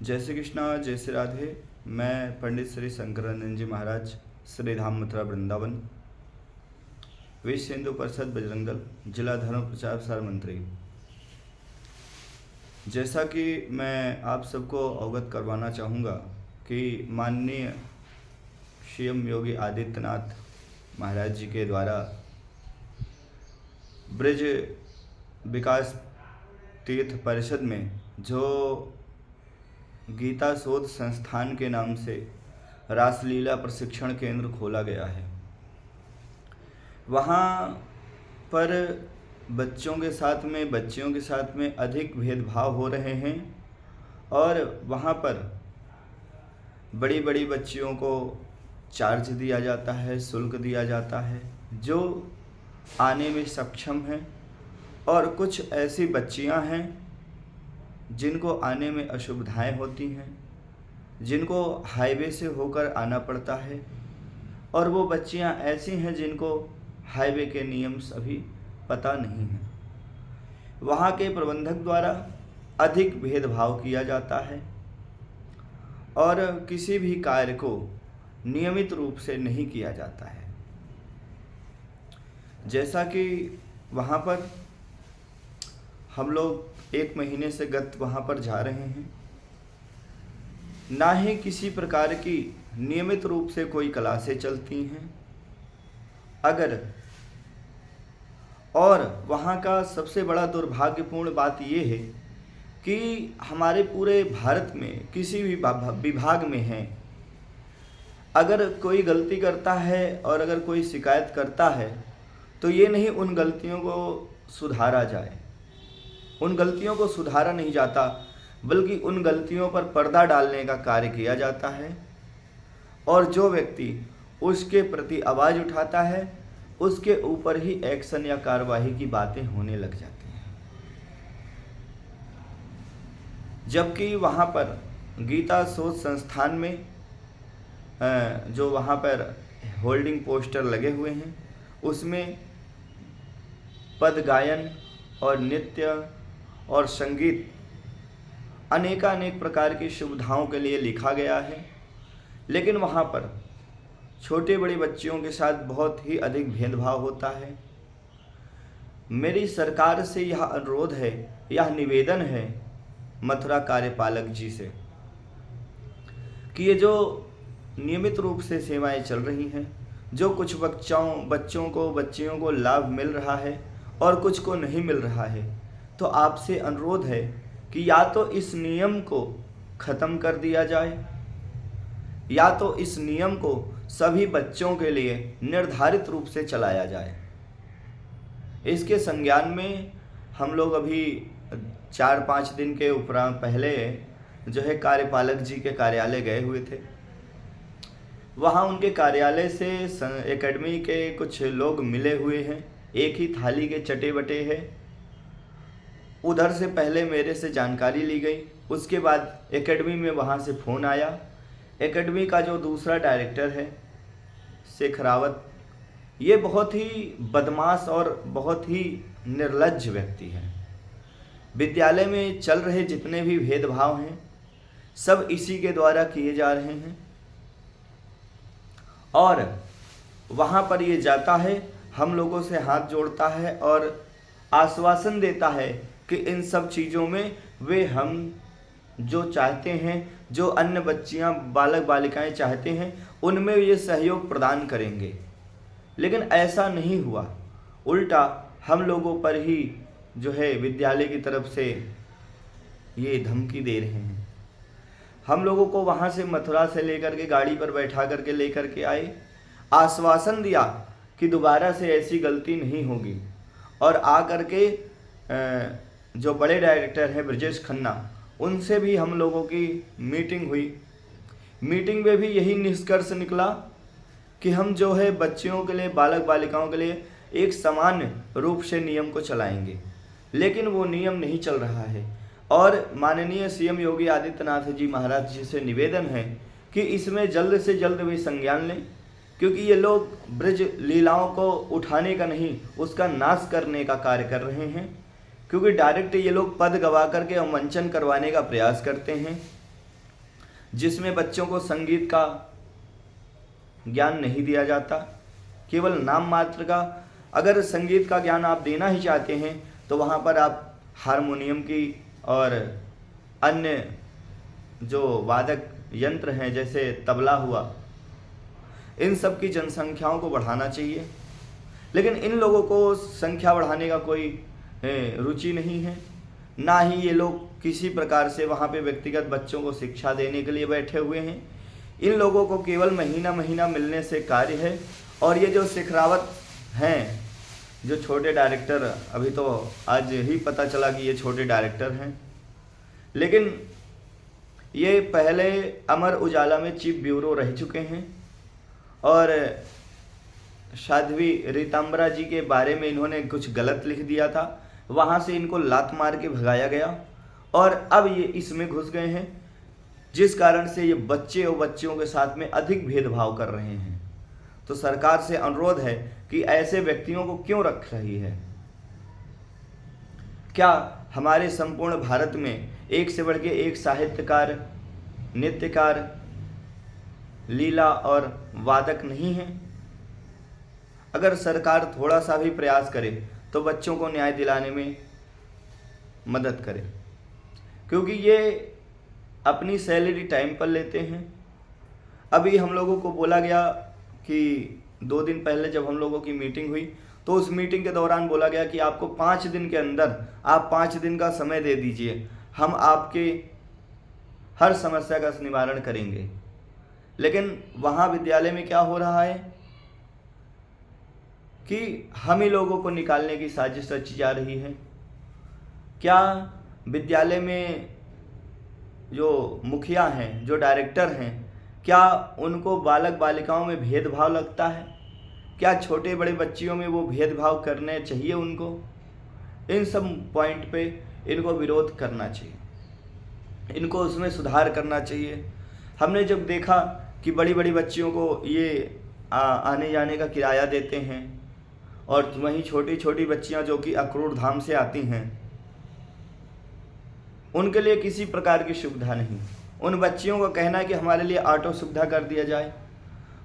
जय श्री कृष्णा, जय श्री राधे। मैं पंडित श्री शंकरानंद जी महाराज, श्री धाम मथुरा वृंदावन, विश्व हिंदू परिषद बजरंग दल, जिला धर्म प्रचार प्रसार मंत्री। जैसा कि मैं आप सबको अवगत करवाना चाहूँगा कि माननीय सीएम योगी आदित्यनाथ महाराज जी के द्वारा ब्रज विकास तीर्थ परिषद में जो गीता शोध संस्थान के नाम से रासलीला प्रशिक्षण केंद्र खोला गया है, वहाँ पर बच्चों के साथ में अधिक भेदभाव हो रहे हैं और वहाँ पर बड़ी बड़ी बच्चियों को चार्ज दिया जाता है, शुल्क दिया जाता है जो आने में सक्षम हैं, और कुछ ऐसी बच्चियां हैं जिनको आने में असुविधाएं होती हैं, जिनको हाईवे से होकर आना पड़ता है, और वो बच्चियां ऐसी हैं जिनको हाईवे के नियम अभी पता नहीं हैं। वहाँ के प्रबंधक द्वारा अधिक भेदभाव किया जाता है और किसी भी कार्य को नियमित रूप से नहीं किया जाता है। जैसा कि वहाँ पर हम लोग 1 महीने से गत वहाँ पर जा रहे हैं, ना ही किसी प्रकार की नियमित रूप से कोई क्लासें चलती हैं। और वहाँ का सबसे बड़ा दुर्भाग्यपूर्ण बात ये है कि हमारे पूरे भारत में किसी भी विभाग में है, अगर कोई गलती करता है और अगर कोई शिकायत करता है तो ये नहीं उन गलतियों को सुधारा जाए, उन गलतियों को सुधारा नहीं जाता, बल्कि उन गलतियों पर पर्दा डालने का कार्य किया जाता है। और जो व्यक्ति उसके प्रति आवाज़ उठाता है उसके ऊपर ही एक्शन या कार्रवाई की बातें होने लग जाती हैं। जबकि वहाँ पर गीता शोध संस्थान में जो वहाँ पर होल्डिंग पोस्टर लगे हुए हैं उसमें पद गायन और नृत्य और संगीत अनेकानेक प्रकार की सुविधाओं के लिए लिखा गया है, लेकिन वहाँ पर छोटे बड़े बच्चियों के साथ बहुत ही अधिक भेदभाव होता है। मेरी सरकार से यह अनुरोध है, यह निवेदन है मथुरा कार्यपालक जी से कि ये जो नियमित रूप से सेवाएं चल रही हैं, जो कुछ बच्चियों को लाभ मिल रहा है और कुछ को नहीं मिल रहा है, तो आपसे अनुरोध है कि या तो इस नियम को ख़त्म कर दिया जाए, या तो इस नियम को सभी बच्चों के लिए निर्धारित रूप से चलाया जाए। इसके संज्ञान में हम लोग अभी 4-5 दिन के उपरांत पहले जो है कार्यपालक जी के कार्यालय गए हुए थे। वहाँ उनके कार्यालय से एकेडमी के कुछ लोग मिले हुए हैं, एक ही थाली के चटे बटे हैं। उधर से पहले मेरे से जानकारी ली गई, उसके बाद एकेडमी में वहाँ से फ़ोन आया। एकेडमी का जो दूसरा डायरेक्टर है शेखरावत, ये बहुत ही बदमाश और बहुत ही निर्लज्ज व्यक्ति है। विद्यालय में चल रहे जितने भी भेदभाव हैं सब इसी के द्वारा किए जा रहे हैं, और वहाँ पर ये जाता है, हम लोगों से हाथ जोड़ता है और आश्वासन देता है कि इन सब चीज़ों में वे हम जो चाहते हैं, जो अन्य बच्चियां बालक बालिकाएं चाहते हैं, उनमें ये सहयोग प्रदान करेंगे। लेकिन ऐसा नहीं हुआ, उल्टा हम लोगों पर ही जो है विद्यालय की तरफ से ये धमकी दे रहे हैं। हम लोगों को वहाँ से मथुरा से लेकर के गाड़ी पर बैठा करके लेकर के आए, आश्वासन दिया कि दोबारा से ऐसी गलती नहीं होगी, और आ करके जो बड़े डायरेक्टर हैं ब्रजेश खन्ना, उनसे भी हम लोगों की मीटिंग हुई। मीटिंग में भी यही निष्कर्ष निकला कि हम जो है बच्चियों के लिए, बालक बालिकाओं के लिए एक सामान्य रूप से नियम को चलाएंगे, लेकिन वो नियम नहीं चल रहा है। और माननीय सीएम योगी आदित्यनाथ जी महाराज जी से निवेदन है कि इसमें जल्द से जल्द वे संज्ञान लें, क्योंकि ये लोग ब्रज लीलाओं को उठाने का नहीं, उसका नाश करने का कार्य कर रहे हैं। क्योंकि डायरेक्ट ये लोग पद गवा करके अवमंचन करवाने का प्रयास करते हैं। जिसमें बच्चों को संगीत का ज्ञान नहीं दिया जाता, केवल नाम मात्र का। अगर संगीत का ज्ञान आप देना ही चाहते हैं तो वहाँ पर आप हारमोनियम की और अन्य जो वादक यंत्र हैं जैसे तबला हुआ, इन सब की जनसंख्याओं को बढ़ाना चाहिए। लेकिन इन लोगों को संख्या बढ़ाने का कोई रुचि नहीं है, ना ही ये लोग किसी प्रकार से वहाँ पे व्यक्तिगत बच्चों को शिक्षा देने के लिए बैठे हुए हैं। इन लोगों को केवल महीना महीना मिलने से कार्य है। और ये जो शेखरावत हैं, जो छोटे डायरेक्टर, अभी तो आज ही पता चला कि ये छोटे डायरेक्टर हैं, लेकिन ये पहले अमर उजाला में चीफ ब्यूरो रह चुके हैं और साध्वी रीतांबरा जी के बारे में इन्होंने कुछ गलत लिख दिया था, वहाँ से इनको लात मार के भगाया गया और अब ये इसमें घुस गए हैं, जिस कारण से ये बच्चे और बच्चियों के साथ में अधिक भेदभाव कर रहे हैं। तो सरकार से अनुरोध है कि ऐसे व्यक्तियों को क्यों रख रही है। क्या हमारे संपूर्ण भारत में एक से बढ़ के एक साहित्यकार, नृत्यकार, लीला और वादक नहीं है? अगर सरकार थोड़ा सा भी प्रयास करे तो बच्चों को न्याय दिलाने में मदद करे, क्योंकि ये अपनी सैलरी टाइम पर लेते हैं। अभी हम लोगों को बोला गया कि 2 दिन पहले जब हम लोगों की मीटिंग हुई तो उस मीटिंग के दौरान बोला गया कि आपको 5 दिन के अंदर आप 5 दिन का समय दे दीजिए, हम आपके हर समस्या का निवारण करेंगे। लेकिन वहाँ विद्यालय में क्या हो रहा है कि हम ही लोगों को निकालने की साजिश रची जा रही है। क्या विद्यालय में जो मुखिया हैं, जो डायरेक्टर हैं, क्या उनको बालक बालिकाओं में भेदभाव लगता है? क्या छोटे बड़े बच्चियों में वो भेदभाव करने चाहिए उनको? इन सब पॉइंट पे इनको विरोध करना चाहिए, इनको उसमें सुधार करना चाहिए। हमने जब देखा कि बड़ी बड़ी बच्चियों को ये आने जाने का किराया देते हैं और वहीं छोटी छोटी बच्चियां जो कि अक्रूर धाम से आती हैं, उनके लिए किसी प्रकार की सुविधा नहीं। उन बच्चियों का कहना है कि हमारे लिए ऑटो सुविधा कर दिया जाए।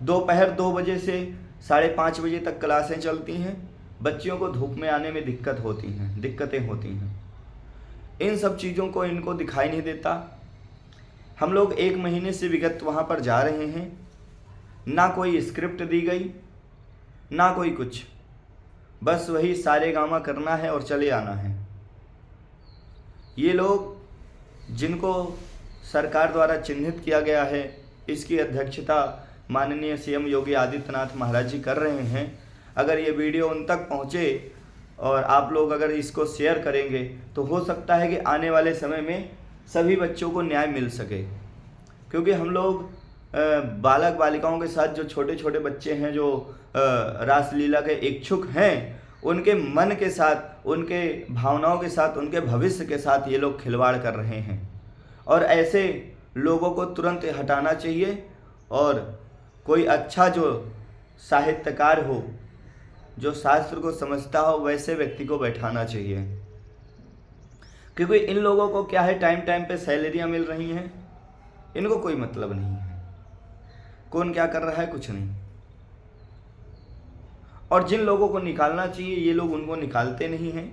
दोपहर 2 बजे से 5:30 बजे तक क्लासें चलती हैं, बच्चियों को धूप में आने में दिक्कतें होती हैं। इन सब चीज़ों को इनको दिखाई नहीं देता। हम लोग 1 महीने से विगत वहाँ पर जा रहे हैं, ना कोई स्क्रिप्ट दी गई, ना कोई कुछ, बस वही सारे गामा करना है और चले आना है। ये लोग जिनको सरकार द्वारा चिन्हित किया गया है, इसकी अध्यक्षता माननीय सीएम योगी आदित्यनाथ महाराज जी कर रहे हैं। अगर ये वीडियो उन तक पहुँचे और आप लोग अगर इसको शेयर करेंगे तो हो सकता है कि आने वाले समय में सभी बच्चों को न्याय मिल सके। क्योंकि हम लोग बालक बालिकाओं के साथ जो छोटे छोटे बच्चे हैं, जो रासलीला के इच्छुक हैं, उनके मन के साथ, उनके भावनाओं के साथ, उनके भविष्य के साथ ये लोग खिलवाड़ कर रहे हैं और ऐसे लोगों को तुरंत हटाना चाहिए और कोई अच्छा जो साहित्यकार हो, जो शास्त्र को समझता हो, वैसे व्यक्ति को बैठाना चाहिए। क्योंकि इन लोगों को क्या है, टाइम टाइम पे सैलरियाँ मिल रही हैं, इनको कोई मतलब नहीं है कौन क्या कर रहा है, कुछ नहीं। और जिन लोगों को निकालना चाहिए ये लोग उनको निकालते नहीं हैं।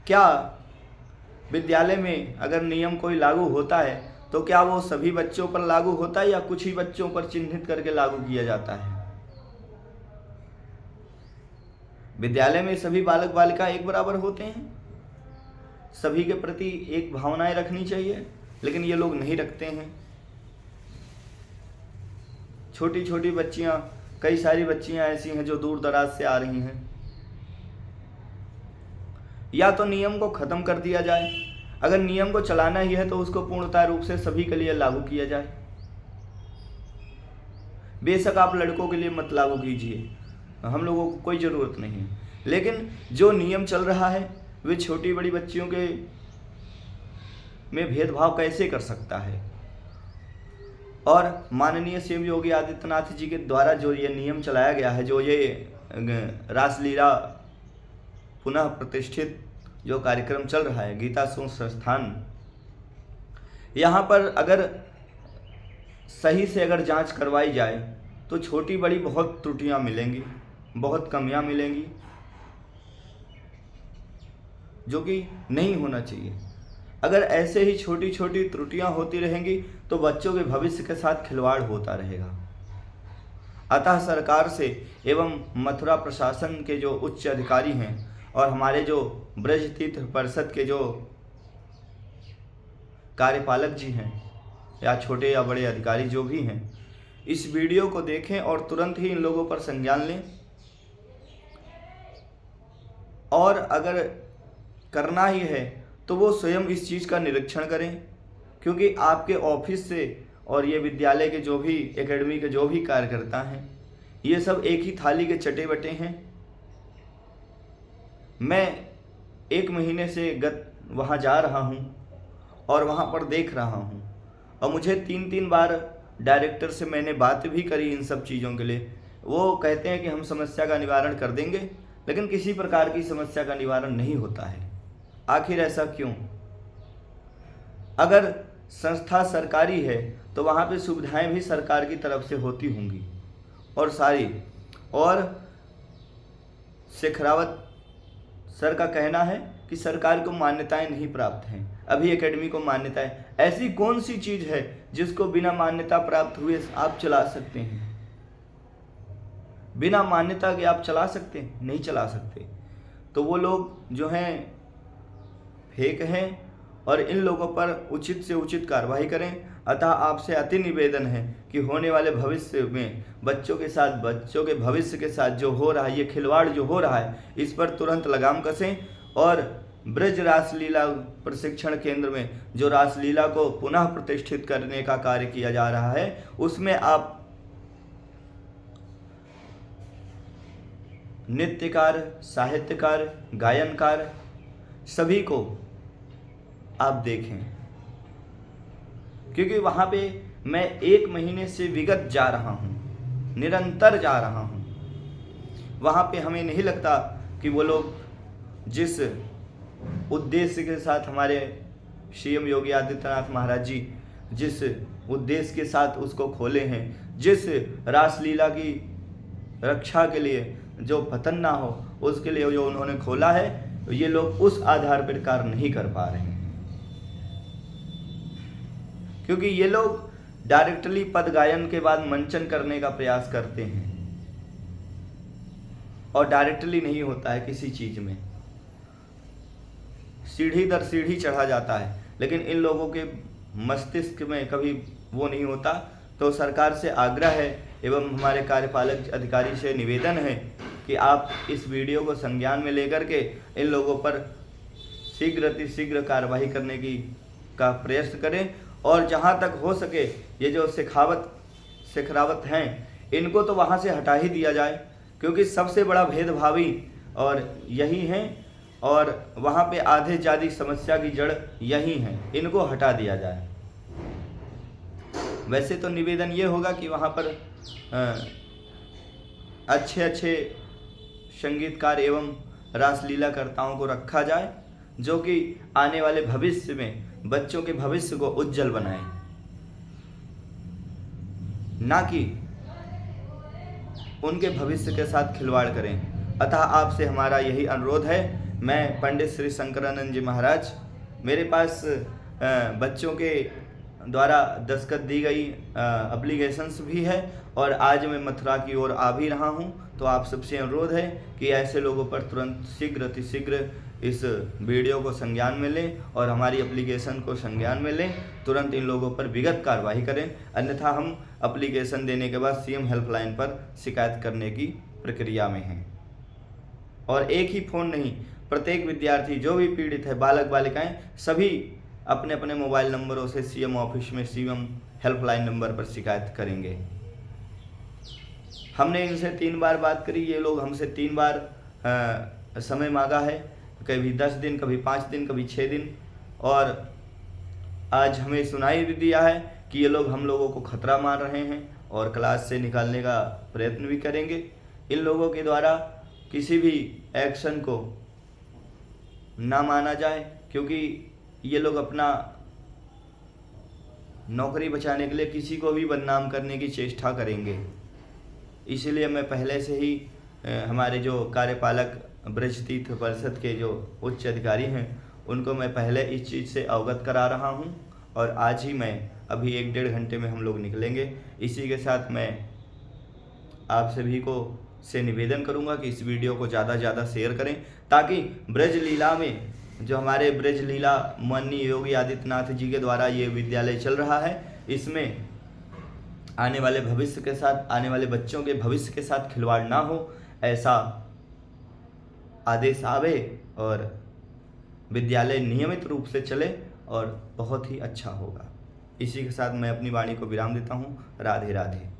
क्या विद्यालय में अगर नियम कोई लागू होता है तो क्या वो सभी बच्चों पर लागू होता है या कुछ ही बच्चों पर चिन्हित करके लागू किया जाता है? विद्यालय में सभी बालक बालिका एक बराबर होते हैं, सभी के प्रति एक भावनाएं रखनी चाहिए, लेकिन ये लोग नहीं रखते हैं। छोटी छोटी बच्चियां, कई सारी बच्चियां ऐसी हैं जो दूर दराज से आ रही हैं। या तो नियम को खत्म कर दिया जाए, अगर नियम को चलाना ही है तो उसको पूर्णतः रूप से सभी के लिए लागू किया जाए। बेशक आप लड़कों के लिए मत लागू कीजिए, हम लोगों को कोई ज़रूरत नहीं है, लेकिन जो नियम चल रहा है वे छोटी बड़ी बच्चियों के में भेदभाव कैसे कर सकता है? और माननीय सीएम योगी आदित्यनाथ जी के द्वारा जो ये नियम चलाया गया है, जो ये रासलीला पुनः प्रतिष्ठित जो कार्यक्रम चल रहा है, गीता शोध संस्थान, यहाँ पर अगर सही से अगर जांच करवाई जाए तो छोटी बड़ी बहुत त्रुटियां मिलेंगी, बहुत कमियां मिलेंगी, जो कि नहीं होना चाहिए। अगर ऐसे ही छोटी छोटी त्रुटियां होती रहेंगी तो बच्चों के भविष्य के साथ खिलवाड़ होता रहेगा। अतः सरकार से एवं मथुरा प्रशासन के जो उच्च अधिकारी हैं और हमारे जो ब्रज तीर्थ परिषद के जो कार्यपालक जी हैं या छोटे या बड़े अधिकारी जो भी हैं, इस वीडियो को देखें और तुरंत ही इन लोगों पर संज्ञान लें। और अगर करना ही है तो वो स्वयं इस चीज़ का निरीक्षण करें, क्योंकि आपके ऑफिस से और ये विद्यालय के जो भी एकेडमी के जो भी कार्यकर्ता हैं, ये सब एक ही थाली के चटे बटे हैं। मैं 1 महीने से वहाँ जा रहा हूँ और वहाँ पर देख रहा हूँ, और मुझे 3 बार डायरेक्टर से मैंने बात भी करी इन सब चीज़ों के लिए। वो कहते हैं कि हम समस्या का निवारण कर देंगे, लेकिन किसी प्रकार की समस्या का निवारण नहीं होता है। आखिर ऐसा क्यों? अगर संस्था सरकारी है तो वहाँ पे सुविधाएं भी सरकार की तरफ से होती होंगी और सारी। और शेखरावत सर का कहना है कि सरकार को मान्यताएं नहीं प्राप्त हैं, अभी एकेडमी को मान्यताएं। ऐसी कौन सी चीज़ है जिसको बिना मान्यता प्राप्त हुए आप चला सकते हैं? बिना मान्यता के आप चला सकते हैं? नहीं चला सकते। तो वो लोग जो हैं फेक हैं और इन लोगों पर उचित से उचित कार्रवाई करें। अतः आपसे अति निवेदन है कि होने वाले भविष्य में बच्चों के साथ, बच्चों के भविष्य के साथ जो हो रहा है, ये खिलवाड़ जो हो रहा है, इस पर तुरंत लगाम कसें। और ब्रज रासलीला प्रशिक्षण केंद्र में जो रासलीला को पुनः प्रतिष्ठित करने का कार्य किया जा रहा है, उसमें आप नृत्यकार, साहित्यकार, गायनकार सभी को आप देखें, क्योंकि वहाँ पे मैं 1 महीने से विगत जा रहा हूँ, निरंतर जा रहा हूँ। वहाँ पे हमें नहीं लगता कि वो लोग जिस उद्देश्य के साथ हमारे सीएम योगी आदित्यनाथ महाराज जी जिस उद्देश्य के साथ उसको खोले हैं, जिस रासलीला की रक्षा के लिए, जो पतन ना हो उसके लिए जो उन्होंने खोला है, ये लोग उस आधार पर कार्य नहीं कर पा रहे हैं। क्योंकि ये लोग डायरेक्टली पद गायन के बाद मंचन करने का प्रयास करते हैं और डायरेक्टली नहीं होता है किसी चीज में, सीढ़ी दर सीढ़ी चढ़ा जाता है, लेकिन इन लोगों के मस्तिष्क में कभी वो नहीं होता। तो सरकार से आग्रह है एवं हमारे कार्यपालक अधिकारी से निवेदन है कि आप इस वीडियो को संज्ञान में लेकर के इन लोगों पर शीघ्र कार्रवाई करने का प्रयास करें। और जहाँ तक हो सके ये जो शेखरावत हैं, इनको तो वहाँ से हटा ही दिया जाए, क्योंकि सबसे बड़ा भेदभावी और यही हैं, और वहाँ पे आधे ज़्यादा समस्या की जड़ यही है, इनको हटा दिया जाए। वैसे तो निवेदन ये होगा कि वहाँ पर अच्छे संगीतकार एवं रासलीलाकर्ताओं को रखा जाए, जो कि आने वाले भविष्य में बच्चों के भविष्य को उज्जवल बनाए, ना कि उनके भविष्य के साथ खिलवाड़ करें। अतः आपसे हमारा यही अनुरोध है। मैं पंडित श्री शंकरानंद जी महाराज, मेरे पास बच्चों के द्वारा दस्तखत दी गई एप्लीकेशंस भी है, और आज मैं मथुरा की ओर आ भी रहा हूं। तो आप सबसे अनुरोध है कि ऐसे लोगों पर तुरंत शीघ्र इस वीडियो को संज्ञान में लें और हमारी एप्लीकेशन को संज्ञान में लें, तुरंत इन लोगों पर विगत कार्रवाई करें, अन्यथा हम एप्लीकेशन देने के बाद सीएम हेल्पलाइन पर शिकायत करने की प्रक्रिया में हैं। और एक ही फ़ोन नहीं, प्रत्येक विद्यार्थी जो भी पीड़ित है, बालक बालिकाएं, सभी अपने अपने मोबाइल नंबरों से सीएम ऑफिस में सीएम हेल्पलाइन नंबर पर शिकायत करेंगे। हमने इनसे 3 बार बात करी, ये लोग हमसे 3 बार समय मांगा है, कभी 10 दिन, कभी 5 दिन, कभी 6 दिन, और आज हमें सुनाई भी दिया है कि ये लोग हम लोगों को खतरा मान रहे हैं और क्लास से निकालने का प्रयत्न भी करेंगे। इन लोगों के द्वारा किसी भी एक्शन को ना माना जाए, क्योंकि ये लोग अपना नौकरी बचाने के लिए किसी को भी बदनाम करने की चेष्टा करेंगे। इसलिए मैं पहले से ही हमारे जो कार्यपालक ब्रज तीर्थ परिषद के जो उच्च अधिकारी हैं उनको मैं पहले इस चीज़ से अवगत करा रहा हूं, और आज ही मैं अभी 1-1.5 घंटे में हम लोग निकलेंगे। इसी के साथ मैं आप सभी को से निवेदन करूंगा कि इस वीडियो को ज़्यादा से ज़्यादा शेयर करें, ताकि ब्रज लीला में जो हमारे ब्रज लीला माननीय योगी आदित्यनाथ जी के द्वारा ये विद्यालय चल रहा है, इसमें आने वाले भविष्य के साथ, आने वाले बच्चों के भविष्य के साथ खिलवाड़ ना हो, ऐसा आदेश आवे और विद्यालय नियमित रूप से चले और बहुत ही अच्छा होगा। इसी के साथ मैं अपनी वाणी को विराम देता हूँ। राधे राधे।